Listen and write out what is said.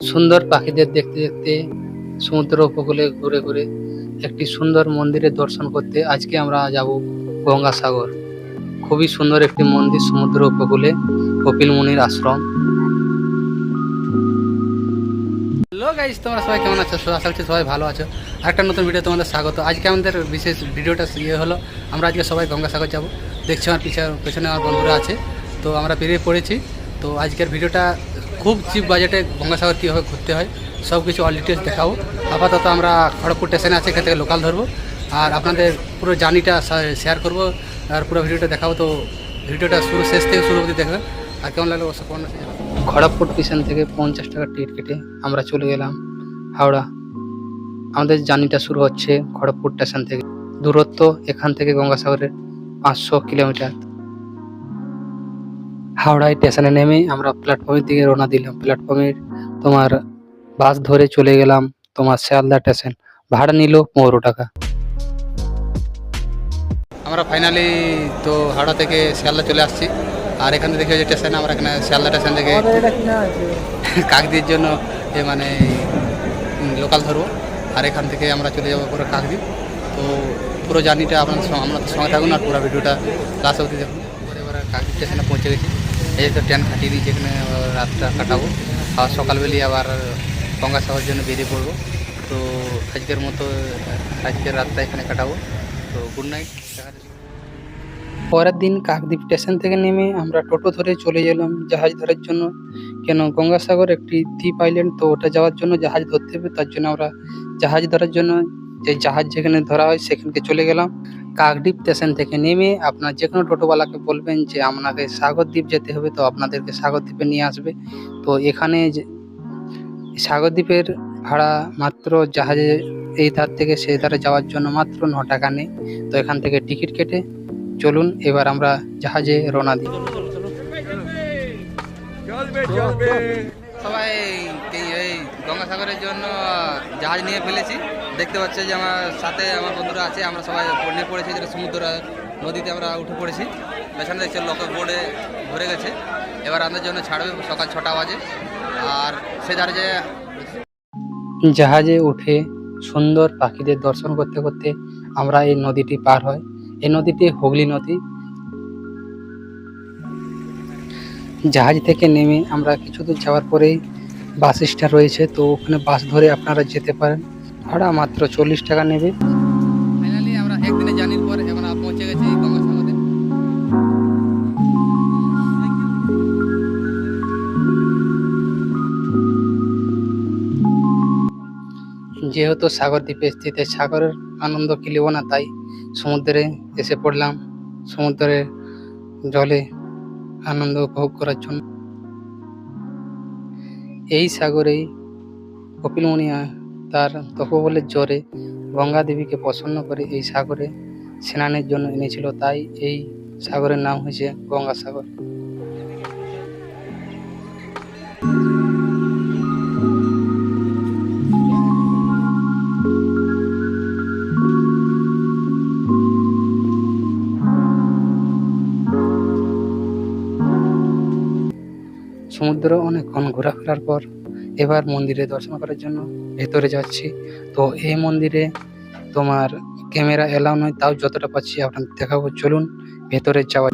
সুন্দর পাখিদের দেখতে দেখতে সমুদ্র উপকূলে ঘুরে ঘুরে একটি সুন্দর মন্দিরের দর্শন করতে আজকে আমরা যাব গঙ্গাসাগর। খুবই সুন্দর একটি মন্দির সমুদ্র উপকূলে, কপিল মুনির আশ্রম। হ্যালো গাইস, তোমরা সবাই কেমন আছো? আশা করছি সবাই ভালো আছো। আরেকটা নতুন ভিডিও তোমাদের স্বাগত। আজকে আমাদের বিশেষ ভিডিওটা হলো আমরা আজকে সবাই গঙ্গাসাগর যাব। দেখছি আমার পেছনে আমার বন্ধুরা আছে, তো আমরা বেরিয়ে পড়েছি। তো আজকের ভিডিওটা খুব চিপ বাজেটে গঙ্গাসাগর কীভাবে ঘুরতে হয় সব কিছু অল ডিটেলস দেখাবো। আপাতত আমরা খড়গপুর স্টেশনে আছি, এখান থেকে লোকাল ধরবো আর আপনাদের পুরো জার্নিটা শেয়ার করবো আর পুরো ভিডিওটা দেখাবো। তো ভিডিওটা শেষ থেকে শুরু অবধি দেখবেন। আর কেমন লাগলো অবশ্যই কমেন্ট মেসেজ জানাবেন। খড়গপুর স্টেশন থেকে 50 টাকার টিকিট কেটে আমরা চলে গেলাম হাওড়া। আমাদের জার্নিটা শুরু হচ্ছে খড়গপুর স্টেশন থেকে। দূরত্ব এখান থেকে গঙ্গাসাগরের 500 কিলোমিটার। হাওড়ায় স্টেশনে নেমে আমরা প্ল্যাটফর্মের দিকে রওনা দিলাম। প্ল্যাটফর্মের তোমার বাস ধরে চলে গেলাম তোমার শিয়ালদা স্টেশন। ভাড়া নিল 15 টাকা। আমরা ফাইনালি তো হাওড়া থেকে শিয়ালদা চলে আসছি। আর এখান থেকে দেখে যে স্টেশন, আমরা এখানে শিয়ালদা স্টেশন থেকে কাকদ্বীপের জন্য মানে লোকাল ধরবো। আর এখান থেকে আমরা চলে যাবো পুরো কাকদ্বীপ। তো পুরো জার্নিটা আপনার সঙ্গে থাকুন আর পুরো ভিডিওটা লাস্ট অবধি দেখুন। এবার কাকদ্বীপ স্টেশনে পৌঁছে গেছি। এই তো ট্রেন কাটিয়ে দিয়েছি, এখানে রাতটা কাটাবো আর সকালবেলি আবার গঙ্গাসাগরের জন্য বেরিয়ে পড়বো। তো আজকের রাতটা এখানে কাটাবো। তো গুড নাইট। পরের দিন কাকদ্বীপ স্টেশন থেকে নেমে আমরা টোটো ধরে চলে গেলাম জাহাজ ধরার জন্য। কেন গঙ্গাসাগর একটি দ্বীপ আইল্যান্ড, তো ওটা যাওয়ার জন্য জাহাজ ধরতে হবে। তার জন্য আমরা জাহাজ ধরার জন্য যে জাহাজ যেখানে ধরা হয় সেখানকে চলে গেলাম। কাকদ্বীপ স্টেশন থেকে নেমে আপনার যে কোনো টোটোওয়ালাকে বলবেন যে আপনাকে সাগরদ্বীপ যেতে হবে, তো আপনাদেরকে সাগরদ্বীপে নিয়ে আসবে। তো এখানে সাগরদ্বীপের ভাড়া মাত্র জাহাজে এই ধার থেকে সেই ধারে যাওয়ার জন্য মাত্র 9 টাকা নেই। তো এখান থেকে টিকিট কেটে চলুন এবার আমরা জাহাজে রওনা দিই। সবাই এই গঙ্গাসাগরের জন্য জাহাজ নিয়ে ফেলেছি। দেখতে পাচ্ছি যে আমার সাথে আমার বন্ধুরা আছে, আমরা সবাই নিয়ে পড়েছি সমুদ্র নদীতে আমরা উঠে পড়েছি। পেছনে দেখছি লোকাল বোর্ডে ধরে গেছে। এবার আমাদের জন্য ছাড়বে সকাল 6টা বাজে। আর সে ধারে জাহাজে উঠে সুন্দর পাখিদের দর্শন করতে করতে আমরা এই নদীটি পার হয়। এই নদীটি হুগলি নদী। জাহাজ থেকে নেমে আমরা কিছু দূর যাওয়ার পরেই বাস স্ট্যান্ড রয়েছে, তো ওখানে বাস ধরে আপনারা যেতে পারেন। ভাড়া মাত্র 40 টাকা নেবে। ফাইনালি আমরা একদিনের জার্নির পর আমরা পৌঁছে গেছি গঙ্গাসাগরে। যেহেতু সাগর দ্বীপে স্থিত, সাগরের আনন্দ কি নেব না, তাই সমুদ্রে এসে পড়লাম সমুদ্রের জলে আনন্দ উপভোগ করার জন্য। এই সাগরেই কপিল মুনি তার তপোবলের জোরে গঙ্গা দেবীকে প্রসন্ন করে এই সাগরে স্নানের জন্য এনেছিল, তাই এই সাগরের নাম হয়েছে গঙ্গাসাগর। সমুদ্র অনেকক্ষণ ঘোরাফেরার পর এবার মন্দিরে দর্শন করার জন্য ভেতরে যাচ্ছি। তো এই মন্দিরে তোমার ক্যামেরা এলাও নয়, তাও যতটা পাচ্ছি আপনাদের দেখাবো। চলুন ভেতরে যাওয়া।